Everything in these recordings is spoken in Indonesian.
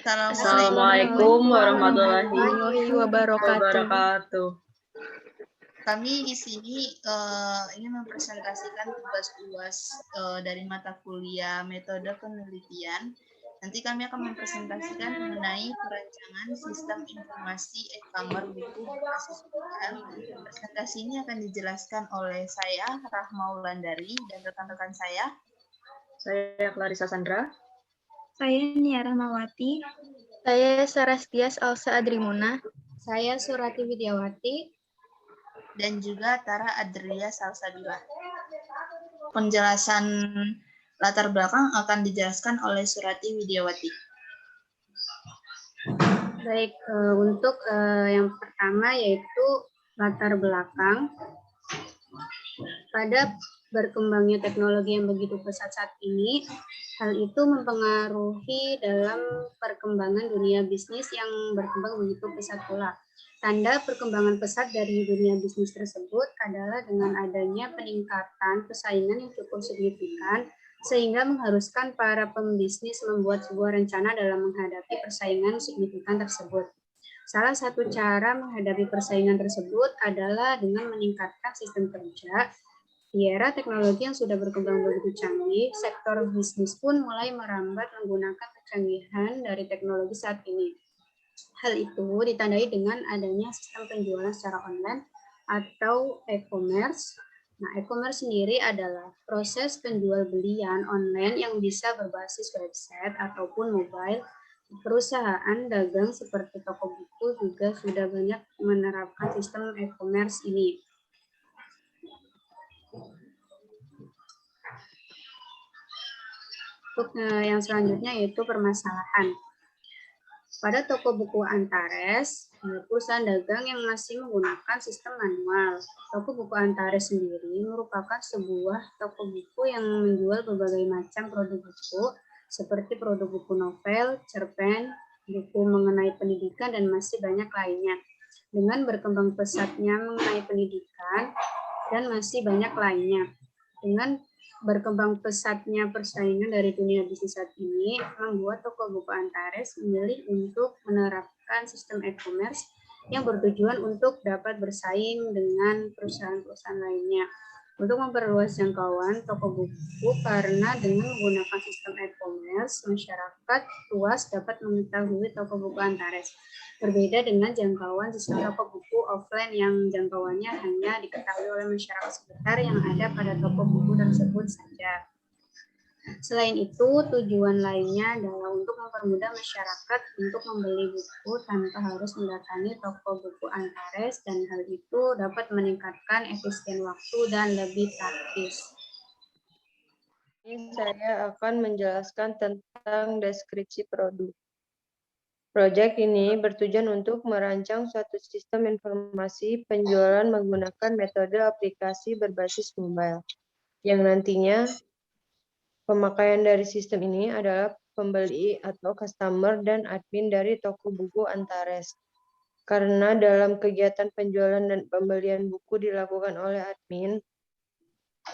Assalamualaikum warahmatullahi wabarakatuh. Kami di sini ingin mempresentasikan tugas UAS dari mata kuliah metode penelitian. Nanti kami akan mempresentasikan mengenai perancangan sistem informasi e-kamar buku berbasis mobile. Presentasi ini akan dijelaskan oleh saya, Rahma Wulandari, dan rekan-rekan saya. Saya Clarissa Sandra. Saya Nia Rahmawati. Saya Sarastias Alsa Adrimuna. Saya Surati Widiawati. Dan juga Tara Adria Salsabila. Penjelasan latar belakang akan dijelaskan oleh Surati Widiawati. Baik, untuk yang pertama yaitu latar belakang. Pada berkembangnya teknologi yang begitu pesat saat ini, hal itu mempengaruhi dalam perkembangan dunia bisnis yang berkembang begitu pesat pula. Tanda perkembangan pesat dari dunia bisnis tersebut adalah dengan adanya peningkatan persaingan yang cukup signifikan, sehingga mengharuskan para pembisnis membuat sebuah rencana dalam menghadapi persaingan signifikan tersebut. Salah satu cara menghadapi persaingan tersebut adalah dengan meningkatkan sistem kerja. Di era teknologi yang sudah berkembang begitu canggih, sektor bisnis pun mulai merambat menggunakan kecanggihan dari teknologi saat ini. Hal itu ditandai dengan adanya sistem penjualan secara online atau e-commerce. Nah, e-commerce sendiri adalah proses penjual belian online yang bisa berbasis website ataupun mobile. Perusahaan dagang seperti toko buku juga sudah banyak menerapkan sistem e-commerce ini. Untuk yang selanjutnya yaitu permasalahan. Pada toko buku Antares, perusahaan dagang yang masih menggunakan sistem manual. Toko buku Antares sendiri merupakan sebuah toko buku yang menjual berbagai macam produk buku, seperti produk buku novel, cerpen, buku mengenai pendidikan, dan masih banyak lainnya. Dengan berkembang pesatnya mengenai pendidikan, dan masih banyak lainnya. Dengan berkembang pesatnya persaingan dari dunia bisnis saat ini, membuat toko buku Antares memilih untuk menerapkan sistem e-commerce yang bertujuan untuk dapat bersaing dengan perusahaan-perusahaan lainnya. Untuk memperluas jangkauan toko buku, karena dengan menggunakan sistem e-commerce, masyarakat luas dapat mengetahui toko buku Antares. Berbeda dengan jangkauan sistem toko buku offline yang jangkauannya hanya diketahui oleh masyarakat sekitar yang ada pada toko buku tersebut saja. Selain itu, tujuan lainnya adalah untuk mempermudah masyarakat untuk membeli buku tanpa harus mendatangi toko buku Antares, dan hal itu dapat meningkatkan efisien waktu dan lebih praktis. Ini saya akan menjelaskan tentang deskripsi produk. Proyek ini bertujuan untuk merancang suatu sistem informasi penjualan menggunakan metode aplikasi berbasis mobile, yang nantinya pemakaian dari sistem ini adalah pembeli atau customer dan admin dari toko buku Antares. Karena dalam kegiatan penjualan dan pembelian buku dilakukan oleh admin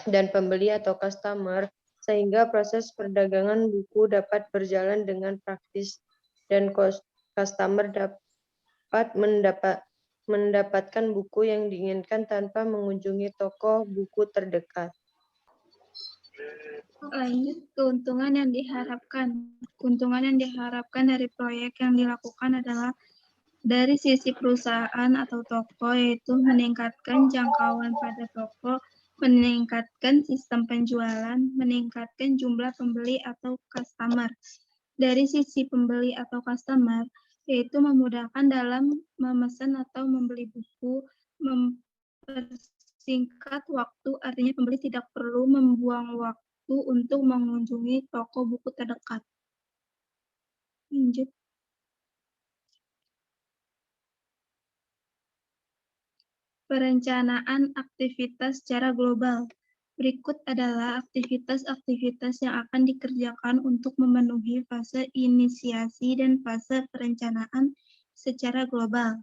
dan pembeli atau customer, sehingga proses perdagangan buku dapat berjalan dengan praktis dan customer dapat mendapatkan buku yang diinginkan tanpa mengunjungi toko buku terdekat. Lanjut, keuntungan yang diharapkan. Keuntungan yang diharapkan dari proyek yang dilakukan adalah dari sisi perusahaan atau toko, yaitu meningkatkan jangkauan pada toko, meningkatkan sistem penjualan, meningkatkan jumlah pembeli atau customer. Dari sisi pembeli atau customer, yaitu memudahkan dalam memesan atau membeli buku, mempersingkat waktu, artinya pembeli tidak perlu membuang waktu untuk mengunjungi toko buku terdekat. Lanjut. Perencanaan aktivitas secara global. Berikut adalah aktivitas-aktivitas yang akan dikerjakan untuk memenuhi fase inisiasi dan fase perencanaan secara global.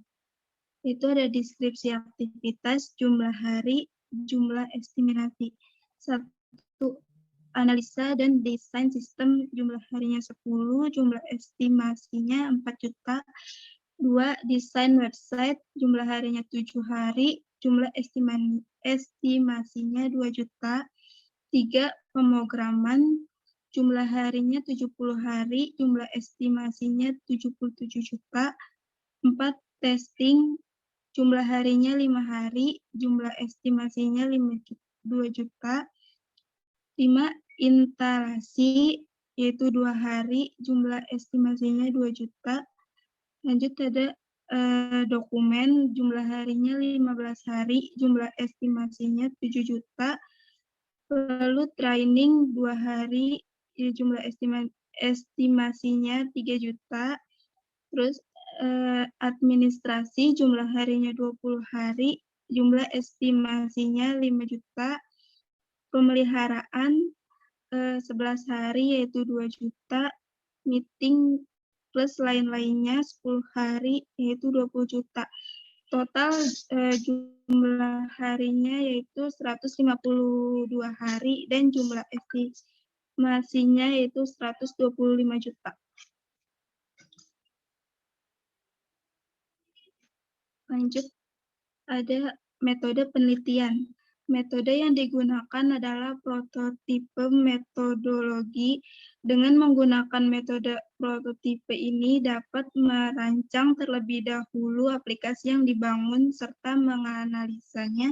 Itu ada deskripsi aktivitas, jumlah hari, jumlah estimasi. 1. analisa dan desain sistem, jumlah harinya 10, jumlah estimasinya 4 juta. 2. Desain website, jumlah harinya 7 hari, jumlah estimasinya 2 juta. 3. Pemrograman, jumlah harinya 70 hari, jumlah estimasinya 77 juta. 4. Testing, jumlah harinya 5 hari, jumlah estimasinya 2 juta. 5. Instalasi, yaitu 2 hari, jumlah estimasinya 2 juta. Lanjut ada dokumen, jumlah harinya 15 hari, jumlah estimasinya 7 juta. Lalu training 2 hari, jumlah estimasinya 3 juta. Terus administrasi, jumlah harinya 20 hari, jumlah estimasinya 5 juta. Pemeliharaan 11 hari, yaitu 2 juta. Meeting plus lain-lainnya 10 hari, yaitu 20 juta. Total jumlah harinya yaitu 152 hari dan jumlah estimasinya yaitu 125 juta. Lanjut, ada metode penelitian. Metode yang digunakan adalah prototipe metodologi. Dengan menggunakan metode prototipe ini dapat merancang terlebih dahulu aplikasi yang dibangun serta menganalisanya.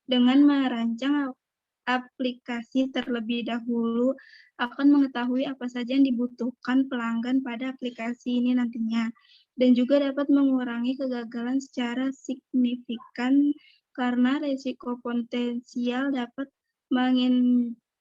Dengan merancang aplikasi terlebih dahulu akan mengetahui apa saja yang dibutuhkan pelanggan pada aplikasi ini nantinya. Dan juga dapat mengurangi kegagalan secara signifikan karena risiko potensial dapat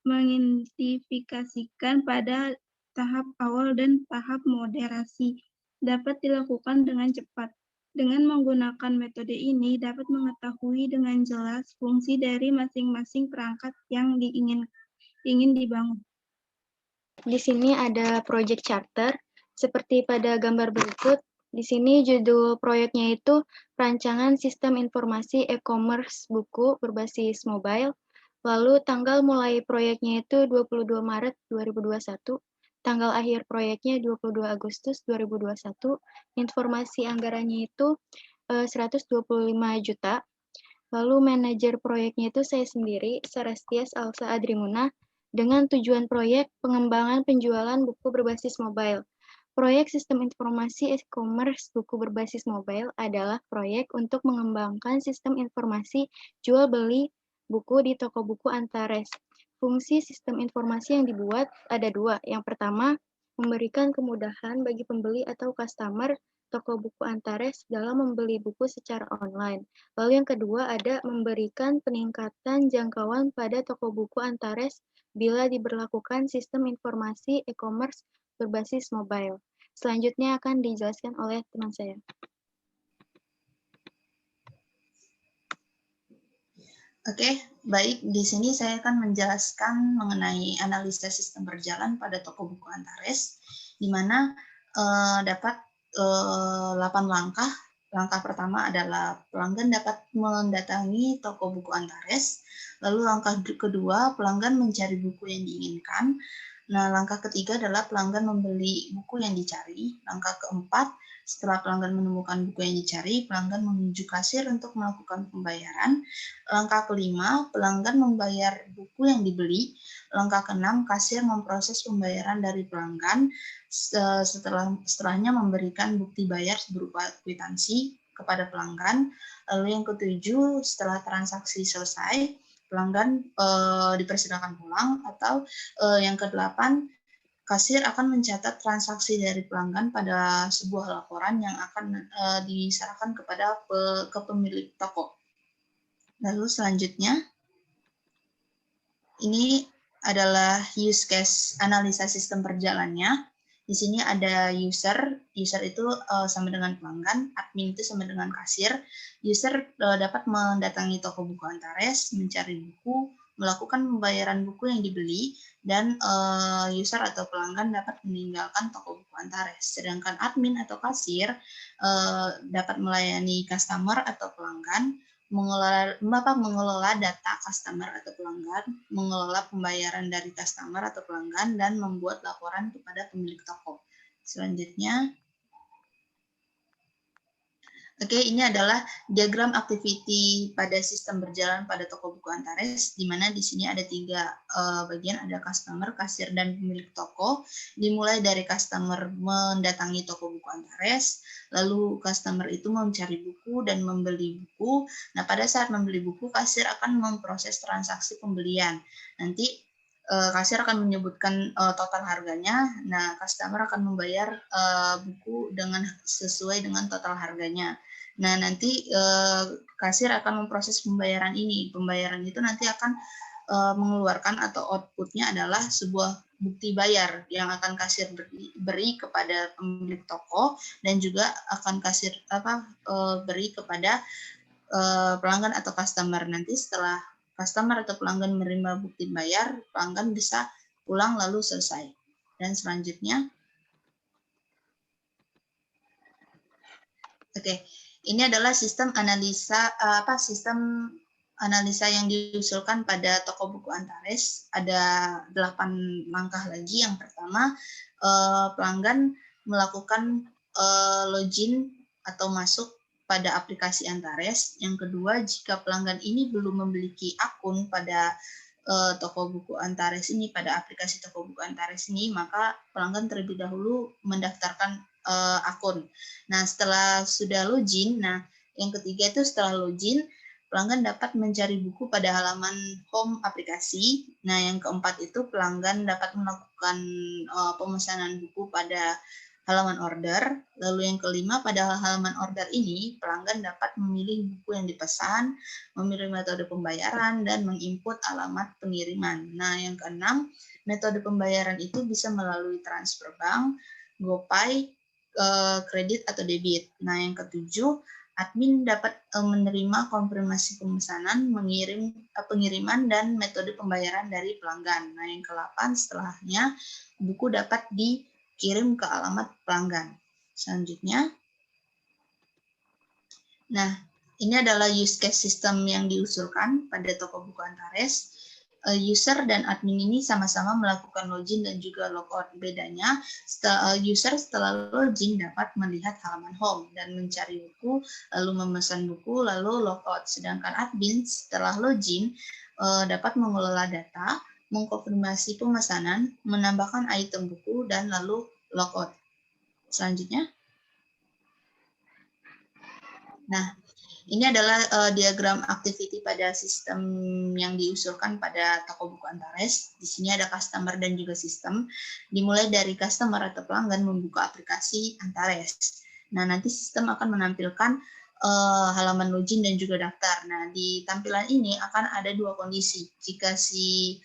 mengidentifikasikan pada tahap awal dan tahap moderasi. Dapat dilakukan dengan cepat. Dengan menggunakan metode ini dapat mengetahui dengan jelas fungsi dari masing-masing perangkat yang ingin dibangun. Di sini ada project charter, seperti pada gambar berikut. Di sini judul proyeknya itu Rancangan Sistem Informasi E-commerce Buku Berbasis Mobile. Lalu tanggal mulai proyeknya itu 22 Maret 2021. Tanggal akhir proyeknya 22 Agustus 2021. Informasi anggarannya itu 125 juta. Lalu manajer proyeknya itu saya sendiri, Sarastias Alsa Adrimuna, dengan tujuan proyek pengembangan penjualan buku berbasis mobile. Proyek Sistem Informasi E-commerce Buku Berbasis Mobile adalah proyek untuk mengembangkan sistem informasi jual beli buku di toko buku Antares. Fungsi sistem informasi yang dibuat ada 2. Yang pertama, memberikan kemudahan bagi pembeli atau customer toko buku Antares dalam membeli buku secara online. Lalu yang kedua ada memberikan peningkatan jangkauan pada toko buku Antares bila diberlakukan sistem informasi e-commerce berbasis mobile. Selanjutnya akan dijelaskan oleh teman saya. Oke, baik. Di sini saya akan menjelaskan mengenai analisa sistem berjalan pada toko buku Antares, di mana dapat 8 langkah. Langkah pertama adalah pelanggan dapat mendatangi toko buku Antares. Lalu langkah kedua, pelanggan mencari buku yang diinginkan. Nah, langkah ketiga adalah pelanggan membeli buku yang dicari. Langkah keempat, setelah pelanggan menemukan buku yang dicari, pelanggan menuju kasir untuk melakukan pembayaran. Langkah kelima, pelanggan membayar buku yang dibeli. Langkah keenam, kasir memproses pembayaran dari pelanggan. Setelahnya memberikan bukti bayar berupa kwitansi kepada pelanggan. Lalu yang ketujuh, setelah transaksi selesai, pelanggan dipersilakan pulang. Atau yang kedelapan, kasir akan mencatat transaksi dari pelanggan pada sebuah laporan yang akan diserahkan kepada pemilik toko. Lalu selanjutnya, ini adalah use case analisa sistem berjalannya. Di sini ada user itu sama dengan pelanggan, admin itu sama dengan kasir. User dapat mendatangi toko buku Antares, mencari buku, melakukan pembayaran buku yang dibeli, dan user atau pelanggan dapat meninggalkan toko buku Antares. Sedangkan admin atau kasir dapat melayani customer atau pelanggan, mengelola data customer atau pelanggan, mengelola pembayaran dari customer atau pelanggan, dan membuat laporan kepada pemilik toko. Selanjutnya, oke, ini adalah diagram activity pada sistem berjalan pada toko buku Antares, di mana di sini ada 3 bagian, ada customer, kasir, dan pemilik toko. Dimulai dari customer mendatangi toko buku Antares, lalu customer itu mencari buku dan membeli buku. Nah, pada saat membeli buku, kasir akan memproses transaksi pembelian. Nanti kasir akan menyebutkan total harganya. Nah, customer akan membayar buku dengan sesuai dengan total harganya. Nah, nanti kasir akan memproses pembayaran ini. Pembayaran itu nanti akan mengeluarkan atau outputnya adalah sebuah bukti bayar yang akan kasir beri kepada pemilik toko dan juga akan kasir beri kepada pelanggan atau customer. Nanti setelah customer atau pelanggan menerima bukti bayar, pelanggan bisa pulang lalu selesai. Dan selanjutnya, oke. Ini adalah sistem analisa yang diusulkan pada toko buku Antares. Ada 8 langkah lagi. Yang pertama, pelanggan melakukan login atau masuk pada aplikasi Antares. Yang kedua, jika pelanggan ini belum memiliki akun pada toko buku Antares ini, pada aplikasi toko buku Antares ini, maka pelanggan terlebih dahulu mendaftarkan akun. Nah, setelah sudah login, yang ketiga itu setelah login, pelanggan dapat mencari buku pada halaman home aplikasi. Nah, yang keempat itu pelanggan dapat melakukan pemesanan buku pada halaman order. Lalu yang kelima, pada halaman order ini, pelanggan dapat memilih buku yang dipesan, memilih metode pembayaran, dan menginput alamat pengiriman. Nah, yang keenam, metode pembayaran itu bisa melalui transfer bank, GoPay, kredit atau debit. Nah, yang ketujuh, admin dapat menerima konfirmasi pemesanan, pengiriman, dan metode pembayaran dari pelanggan. Nah, yang ke-8, setelahnya, buku dapat dikirim ke alamat pelanggan. Selanjutnya, nah, ini adalah use case system yang diusulkan pada toko buku Antares. User dan admin ini sama-sama melakukan login dan juga logout. Bedanya, user setelah login dapat melihat halaman home dan mencari buku, lalu memesan buku, lalu logout. Sedangkan admin setelah login dapat mengelola data, mengkonfirmasi pemesanan, menambahkan item buku, dan lalu logout. Selanjutnya. Nah, ini adalah diagram activity pada sistem yang diusulkan pada toko buku Antares. Di sini ada customer dan juga sistem. Dimulai dari customer atau pelanggan membuka aplikasi Antares. Nah, nanti sistem akan menampilkan halaman login dan juga daftar. Nah, di tampilan ini akan ada 2 kondisi. Jika si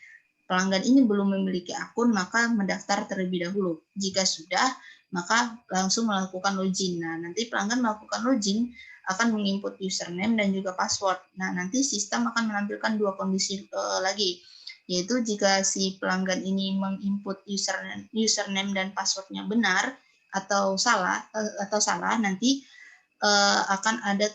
pelanggan ini belum memiliki akun, maka mendaftar terlebih dahulu. Jika sudah, maka langsung melakukan login. Nah, nanti pelanggan melakukan login akan menginput username dan juga password. Nah, nanti sistem akan menampilkan 2 kondisi lagi, yaitu jika si pelanggan ini menginput username dan passwordnya benar atau salah, nanti akan ada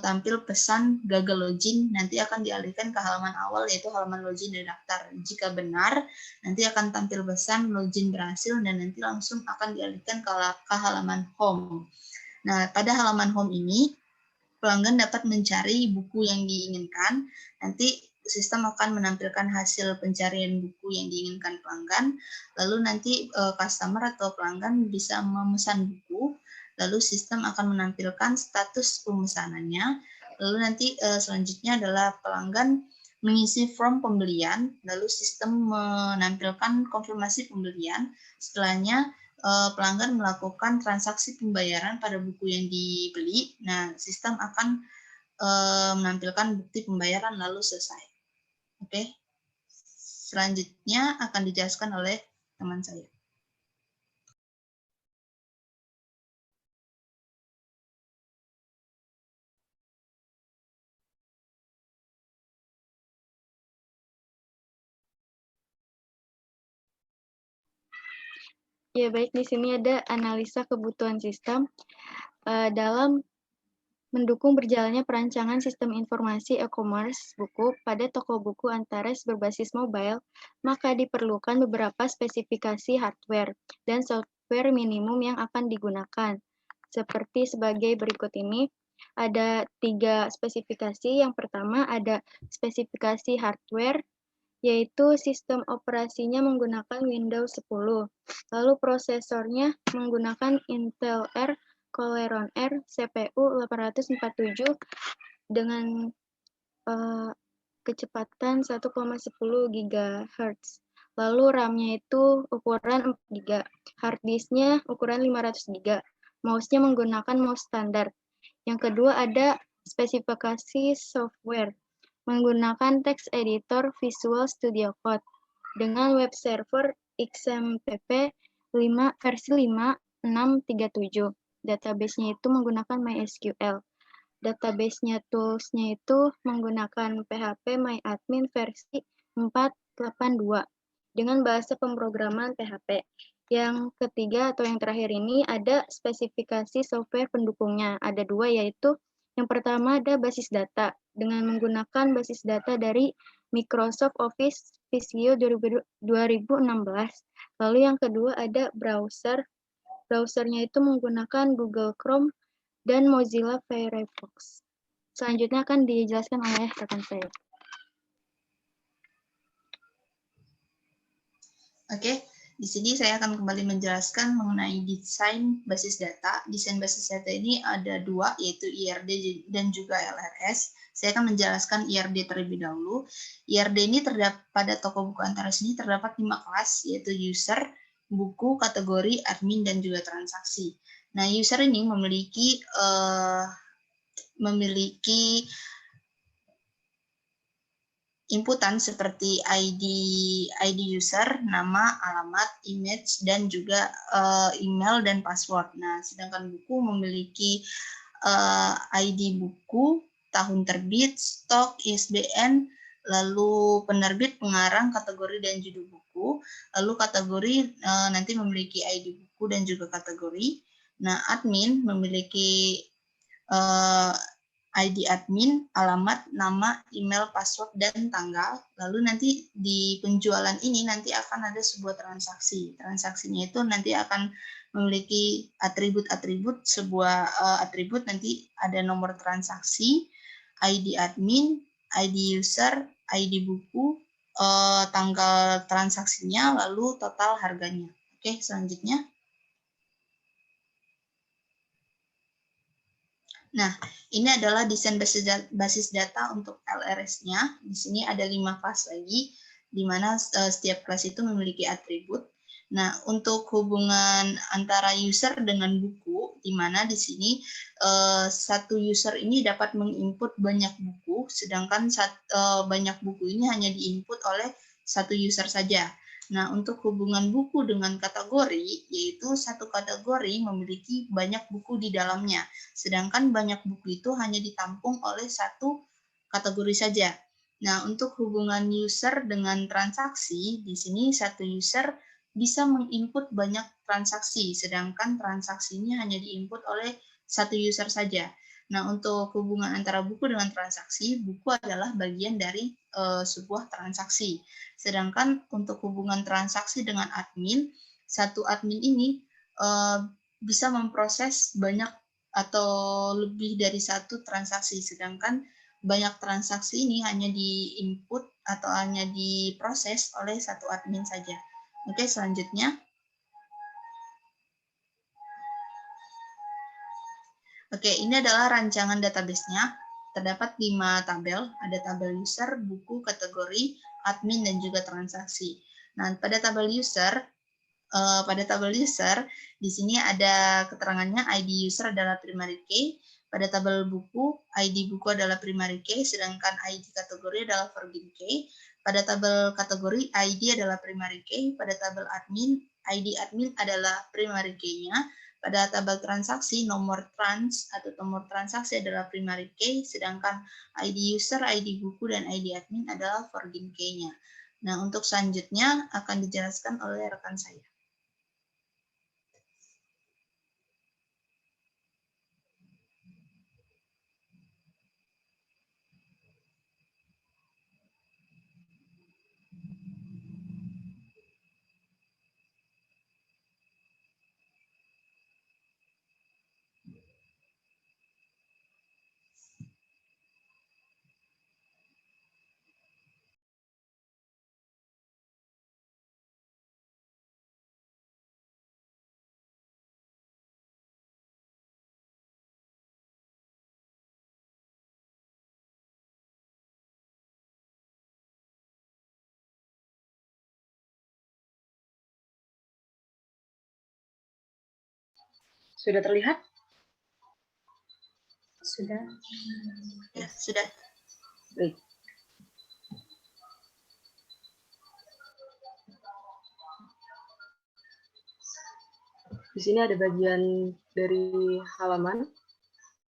tampil pesan gagal login, nanti akan dialihkan ke halaman awal, yaitu halaman login dan daftar. Jika benar, nanti akan tampil pesan login berhasil dan nanti langsung akan dialihkan ke halaman home. Nah, pada halaman home ini, pelanggan dapat mencari buku yang diinginkan. Nanti sistem akan menampilkan hasil pencarian buku yang diinginkan pelanggan. Lalu nanti customer atau pelanggan bisa memesan buku. Lalu sistem akan menampilkan status pemesanannya. Lalu nanti selanjutnya adalah pelanggan mengisi form pembelian. Lalu sistem menampilkan konfirmasi pembelian. Setelahnya, pelanggan melakukan transaksi pembayaran pada buku yang dibeli. Nah, sistem akan menampilkan bukti pembayaran lalu selesai. Oke. Selanjutnya akan dijelaskan oleh teman saya. Ya, baik. Di sini ada analisa kebutuhan sistem. Dalam mendukung berjalannya perancangan sistem informasi e-commerce buku pada toko buku Antares berbasis mobile, maka diperlukan beberapa spesifikasi hardware dan software minimum yang akan digunakan. Seperti sebagai berikut ini, ada 3 spesifikasi. Yang pertama ada spesifikasi hardware, yaitu sistem operasinya menggunakan Windows 10. Lalu prosesornya menggunakan Intel Celeron CPU 847 dengan kecepatan 1,10 GHz. Lalu RAM-nya itu ukuran 4 GB. Hard disk-nya ukuran 500 GB. Mouse-nya menggunakan mouse standar. Yang kedua ada spesifikasi software menggunakan text editor Visual Studio Code dengan web server XMPP versi 5.637. Database-nya itu menggunakan MySQL. Database-nya tools-nya itu menggunakan PHP MyAdmin versi 4.8.2 dengan bahasa pemrograman PHP. Yang ketiga atau yang terakhir ini ada spesifikasi software pendukungnya. Ada 2, yaitu yang pertama ada basis data dengan menggunakan basis data dari Microsoft Office Visio 2016. Lalu yang kedua ada browser. Browsernya itu menggunakan Google Chrome dan Mozilla Firefox. Selanjutnya akan dijelaskan oleh rekan saya. Oke, di sini saya akan kembali menjelaskan mengenai desain basis data. Desain basis data ini ada 2, yaitu IRD dan juga LRS. Saya akan menjelaskan IRD terlebih dahulu. IRD ini pada toko buku Antares ini terdapat 5 kelas, yaitu user, buku, kategori, admin, dan juga transaksi. Nah, user ini memiliki inputan seperti ID user, nama, alamat, image, dan juga email dan password. Nah, sedangkan buku memiliki ID buku, tahun terbit, stok, ISBN, lalu penerbit, pengarang, kategori, dan judul buku. Lalu kategori nanti memiliki ID buku dan juga kategori. Nah, admin memiliki ID admin, alamat, nama, email, password, dan tanggal. Lalu nanti di penjualan ini nanti akan ada sebuah transaksi. Transaksinya itu nanti akan memiliki atribut-atribut, sebuah atribut nanti ada nomor transaksi, ID admin, ID user, ID buku, tanggal transaksinya, lalu total harganya. Oke, selanjutnya. Nah, ini adalah desain basis data untuk LRS-nya. Di sini ada 5 kelas lagi, di mana setiap kelas itu memiliki atribut. Nah, untuk hubungan antara user dengan buku, di mana di sini satu user ini dapat menginput banyak buku, sedangkan banyak buku ini hanya diinput oleh satu user saja. Nah, untuk hubungan buku dengan kategori, yaitu satu kategori memiliki banyak buku di dalamnya, sedangkan banyak buku itu hanya ditampung oleh satu kategori saja. Nah, untuk hubungan user dengan transaksi, di sini satu user bisa menginput banyak transaksi, sedangkan transaksinya hanya diinput oleh satu user saja. Nah, untuk hubungan antara buku dengan transaksi, buku adalah bagian dari sebuah transaksi. Sedangkan untuk hubungan transaksi dengan admin, satu admin ini bisa memproses banyak atau lebih dari satu transaksi, sedangkan banyak transaksi ini hanya di-input atau hanya diproses oleh satu admin saja. Oke, selanjutnya. Oke, ini adalah rancangan database-nya. Terdapat 5 tabel, ada tabel user, buku, kategori, admin, dan juga transaksi. Nah, pada tabel user, di sini ada keterangannya ID user adalah primary key. Pada tabel buku, ID buku adalah primary key, sedangkan ID kategori adalah forbidden key. Pada tabel kategori, ID adalah primary key. Pada tabel admin, ID admin adalah primary key-nya. Pada tabel transaksi, nomor trans atau nomor transaksi adalah primary key, sedangkan ID user, ID buku, dan ID admin adalah forbidden key-nya. Nah, untuk selanjutnya akan dijelaskan oleh rekan saya. Sudah terlihat? Sudah. Ya, sudah. Baik. Di sini ada bagian dari halaman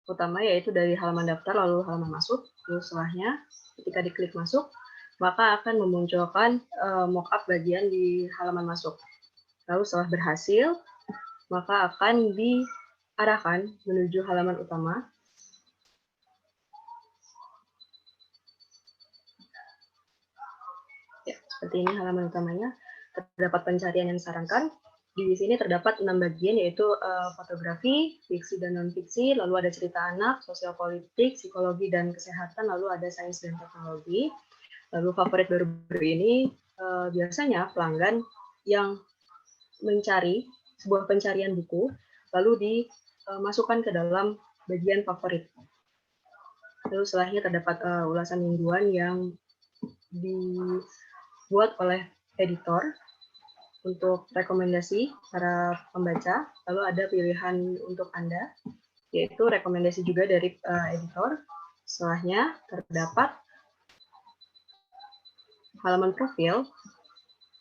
utama, yaitu dari halaman daftar lalu halaman masuk. Lalu setelahnya ketika diklik masuk, maka akan memunculkan mockup bagian di halaman masuk. Lalu setelah berhasil, maka akan diarahkan menuju halaman utama. Ya, seperti ini halaman utamanya. Terdapat pencarian yang disarankan. Di sini terdapat 6 bagian, yaitu fotografi, fiksi dan non-fiksi, lalu ada cerita anak, sosial politik, psikologi dan kesehatan, lalu ada sains dan teknologi. Lalu favorit baru-baru ini biasanya pelanggan yang mencari sebuah pencarian buku, lalu dimasukkan ke dalam bagian favorit. Lalu setelahnya terdapat ulasan mingguan yang dibuat oleh editor untuk rekomendasi para pembaca. Lalu ada pilihan untuk Anda, yaitu rekomendasi juga dari editor. Setelahnya terdapat halaman profil.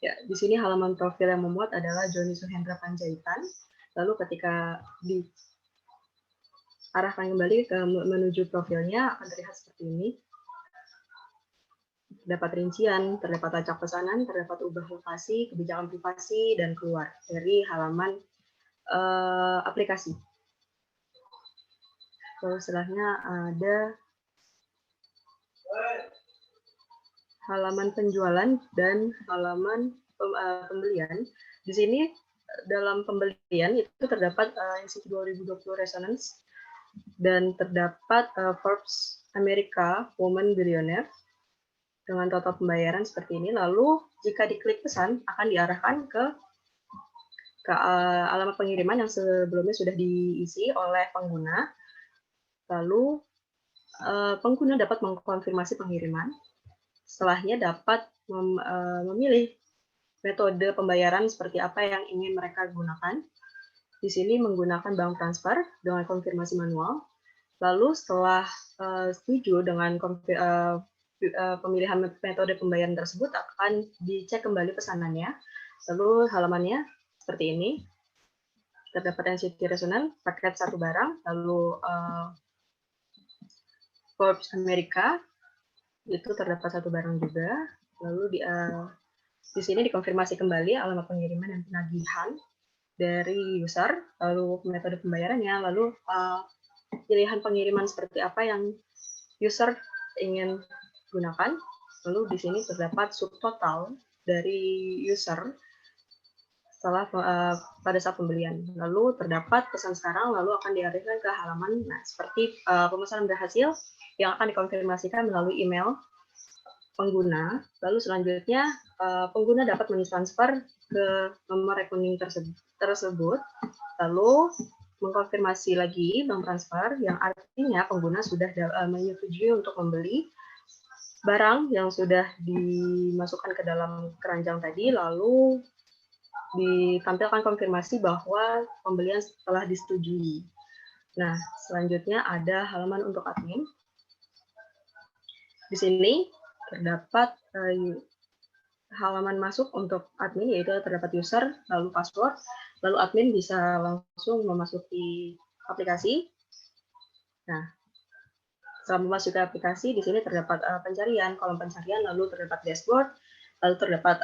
Ya, di sini halaman profil yang memuat adalah Joni Suhendra Panjaitan. Lalu ketika diarahkan kembali menuju profilnya akan terlihat seperti ini. Terdapat rincian, terdapat acak pesanan, terdapat ubah lokasi, kebijakan privasi, dan keluar dari halaman aplikasi. Lalu setelahnya ada halaman penjualan dan halaman pembelian. Di sini dalam pembelian itu terdapat Institute 2020 Resonance dan terdapat Forbes America Woman Billionaire dengan total pembayaran seperti ini. Lalu jika diklik pesan akan diarahkan ke alamat pengiriman yang sebelumnya sudah diisi oleh pengguna. Lalu pengguna dapat mengkonfirmasi pengiriman. Setelahnya dapat memilih metode pembayaran seperti apa yang ingin mereka gunakan. Di sini menggunakan bank transfer dengan konfirmasi manual. Lalu setelah setuju dengan pemilihan metode pembayaran tersebut akan dicek kembali pesanannya. Lalu halamannya seperti ini. Terdapat NCT Resonance, paket satu barang, lalu Forbes America, itu terdapat satu barang juga. Lalu di sini dikonfirmasi kembali alamat pengiriman dan penagihan dari user, lalu metode pembayarannya, lalu pilihan pengiriman seperti apa yang user ingin gunakan. Lalu di sini terdapat subtotal dari user setelah pada saat pembelian. Lalu terdapat pesan sekarang, lalu akan diarahkan ke halaman. Nah, seperti pemesanan berhasil yang akan dikonfirmasikan melalui email pengguna. Lalu selanjutnya pengguna dapat mentransfer ke nomor rekening tersebut. Lalu mengkonfirmasi lagi bank transfer, yang artinya pengguna sudah menyetujui untuk membeli barang yang sudah dimasukkan ke dalam keranjang tadi, lalu ditampilkan konfirmasi bahwa pembelian telah disetujui. Nah, selanjutnya ada halaman untuk admin. Di sini terdapat halaman masuk untuk admin, yaitu terdapat user, lalu password, lalu admin bisa langsung memasuki aplikasi. Nah, setelah memasuki aplikasi, di sini terdapat pencarian, kolom pencarian, lalu terdapat dashboard, lalu terdapat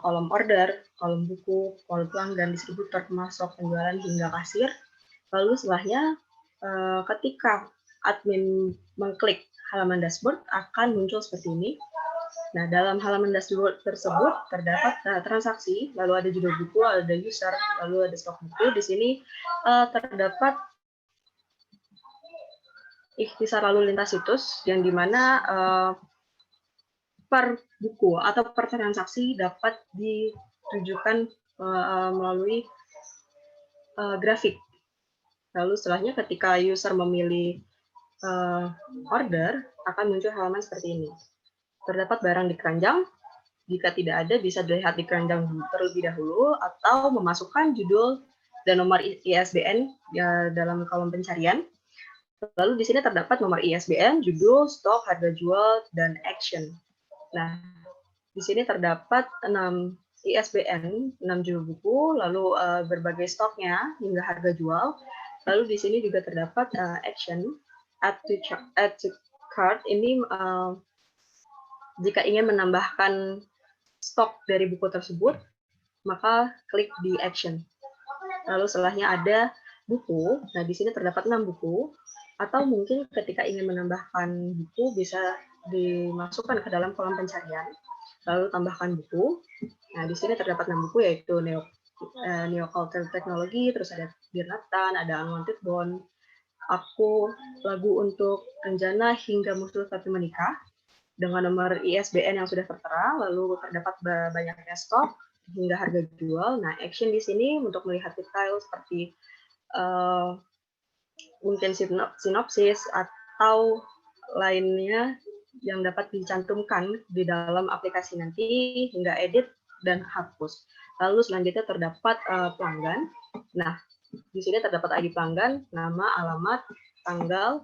kolom order, kolom buku, kolom pelanggan, distributor, pemasok, penjualan, hingga kasir. Lalu setelahnya, ketika admin mengklik halaman dashboard, akan muncul seperti ini. Nah, dalam halaman dashboard tersebut terdapat transaksi, lalu ada judul buku, ada user, lalu ada stok buku. Di sini terdapat ikhtisar lalu lintas situs, yang dimana per buku atau per transaksi dapat ditujukan melalui grafik. Lalu setelahnya ketika user memilih order, akan muncul halaman seperti ini. Terdapat barang di keranjang, jika tidak ada bisa dilihat di keranjang terlebih dahulu, atau memasukkan judul dan nomor ISBN ya, dalam kolom pencarian. Lalu di sini terdapat nomor ISBN, judul, stok, harga jual, dan action. Nah, di sini terdapat 6 ISBN, 6 judul buku, lalu berbagai stoknya hingga harga jual. Lalu di sini juga terdapat action, add to cart. Ini jika ingin menambahkan stok dari buku tersebut, maka klik di action. Lalu setelahnya ada buku. Nah, di sini terdapat 6 buku. Atau mungkin ketika ingin menambahkan buku bisa dimasukkan ke dalam kolom pencarian, lalu tambahkan buku. Nah, di sini terdapat 6 buku, yaitu Neo Culture Technology, terus ada Birnatan, ada Unwanted Bond, Aku, Lagu untuk Rencana hingga Musuh Tapi Menikah, dengan nomor ISBN yang sudah tertera, lalu terdapat banyaknya stok hingga harga jual. Nah, action di sini untuk melihat detail seperti mungkin sinopsis atau lainnya yang dapat dicantumkan di dalam aplikasi nanti hingga edit dan hapus. Lalu selanjutnya terdapat pelanggan. Nah, di sini terdapat ID pelanggan, nama, alamat, tanggal,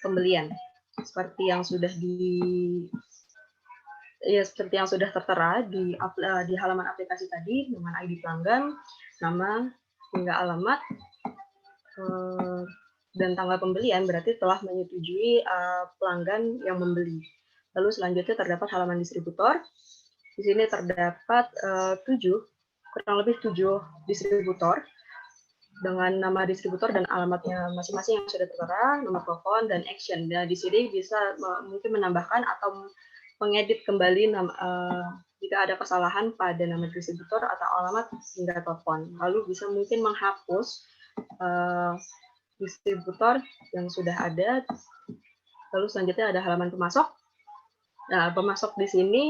pembelian. Seperti yang sudah seperti yang sudah tertera di halaman aplikasi tadi dengan ID pelanggan, nama hingga alamat, dan tanggal pembelian berarti telah menyetujui pelanggan yang membeli. Lalu selanjutnya terdapat halaman distributor. Di sini terdapat kurang lebih 7 distributor dengan nama distributor dan alamatnya masing-masing yang sudah tertera, nomor telepon dan action. Nah, di sini bisa mungkin menambahkan atau mengedit kembali jika ada kesalahan pada nama distributor atau alamat hingga telepon. Lalu bisa mungkin menghapus distributor yang sudah ada. Lalu selanjutnya ada halaman pemasok. Nah, pemasok di sini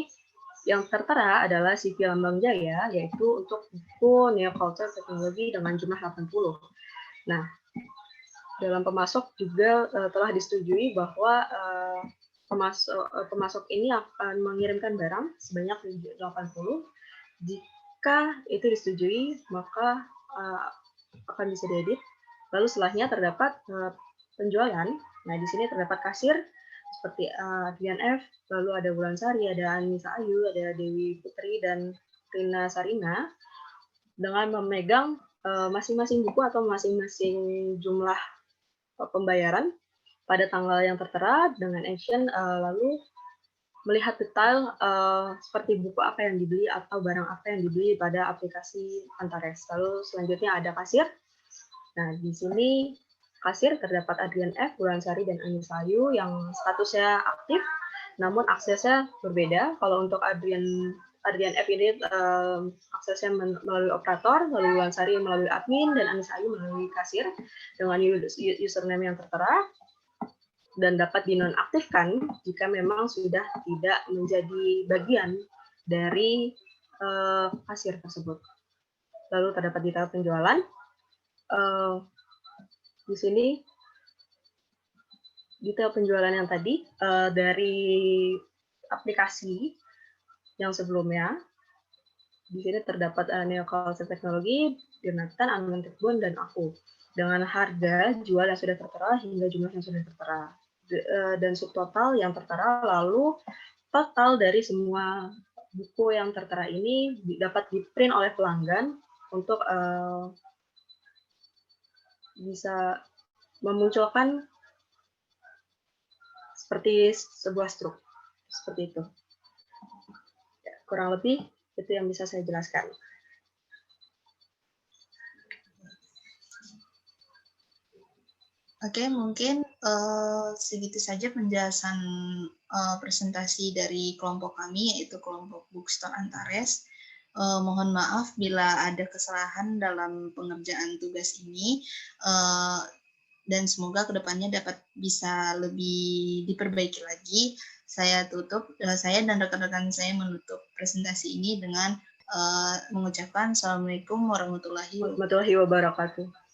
yang tertera adalah CV Lambang Jaya, yaitu untuk buku Neo Culture Technology dengan jumlah 80. Nah, dalam pemasok juga telah disetujui bahwa pemasok ini akan mengirimkan barang sebanyak 80. Jika itu disetujui, maka akan bisa diedit. Lalu setelahnya terdapat penjualan. Nah, di sini terdapat kasir seperti Adrian F, lalu ada Wulansari, ada Anissa Ayu, ada Dewi Putri, dan Rina Sarina dengan memegang masing-masing buku atau masing-masing jumlah pembayaran pada tanggal yang tertera dengan action, lalu melihat detail seperti buku apa yang dibeli atau barang apa yang dibeli pada aplikasi Antares. Lalu selanjutnya ada kasir. Nah, di sini kasir terdapat Adrian F, Wulansari, dan Anissa Ayu yang statusnya aktif, namun aksesnya berbeda. Kalau untuk Adrian F ini aksesnya melalui operator, lalu Wulansari melalui admin, dan Anissa Ayu melalui kasir dengan username yang tertera, dan dapat dinonaktifkan jika memang sudah tidak menjadi bagian dari kasir tersebut. Lalu terdapat detail penjualan. Di sini detail penjualan yang tadi dari aplikasi yang sebelumnya. Di sini terdapat Neo Culture Technology, Birnatan, Unwanted Bond, dan Aku dengan harga jual yang sudah tertera hingga jumlah yang sudah tertera dan subtotal yang tertera. Lalu total dari semua buku yang tertera ini dapat di-print oleh pelanggan untuk bisa memunculkan seperti sebuah struk seperti itu. Ya, kurang lebih itu yang bisa saya jelaskan. Oke, mungkin segitu saja penjelasan presentasi dari kelompok kami, yaitu kelompok Bookstore Antares. Mohon maaf bila ada kesalahan dalam pengerjaan tugas ini, dan semoga kedepannya dapat bisa lebih diperbaiki lagi. Saya dan rekan-rekan saya menutup presentasi ini dengan mengucapkan Assalamualaikum warahmatullahi wabarakatuh.